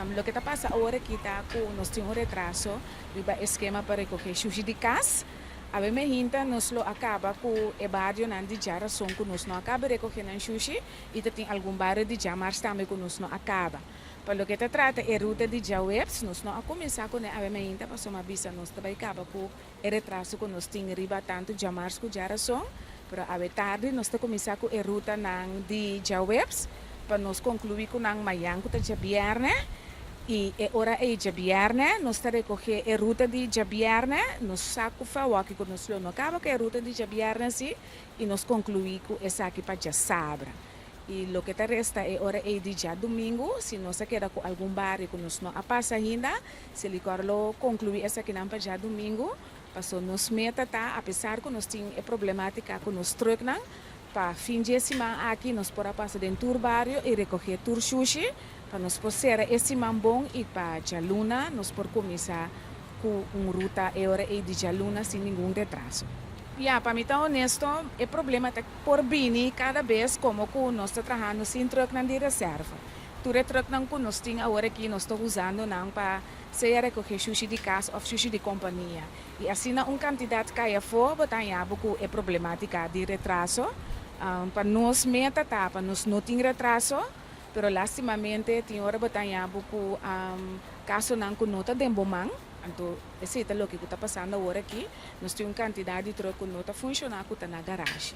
Lo que está pasa ahora que está con nós temos um retraso, riba esquema para recoger sushi de casa. A ver, me hinta, nos lo acaba com o barrio nan de jara som que nos não acaba recoger sushi e tem algum barrio de jamar também que nos não acaba. Para lo que te trata é ruta de jawebs, nos não a começar com a ver, me hinta, passou uma visa, nos também acaba com o retraso que nos tem riba tanto jamar que jara som, para a ver tarde nós te começar com a ruta nan de jawebs, para nós concluir com nan manhã que tá viernes. E ora é de viernes, nós está recoger a ruta de viernes, nós saco fawa que nós não acaba com a ruta de viernes e nós concluir com essa aqui para já sabra. E o que te resta é hora é de já domingo, se nós queda com algum bar que nós não passa ainda, se ele quer concluir essa aqui não para já domingo, passou nos meta tá, apesar que nós tem a problemática com nós truck não, para fim de semana aqui nós podemos passar dentro do barrio e recoger tour sushi, para nós poder esse bom e para Jaluna nós podemos começar com uma ruta e hora de Jaluna sem nenhum retraso. Para mim, tá honesto, o problema é por bini cada vez como que nós estamos trabalhando sem truck de reserva. Tu truck não que nós temos agora que nós estamos usando não para ser recoger sushi de casa ou sushi de companhia. E assim, uma quantidade que é fora, com a problemática de retraso. Para nós, meta tá, para nós não tem retraso, pero lastimamente, tem hora com caso não que nota de bomang. Então, esse é o que está passando agora aqui. Nós temos uma quantidade de troco que não está funcionando na garagem.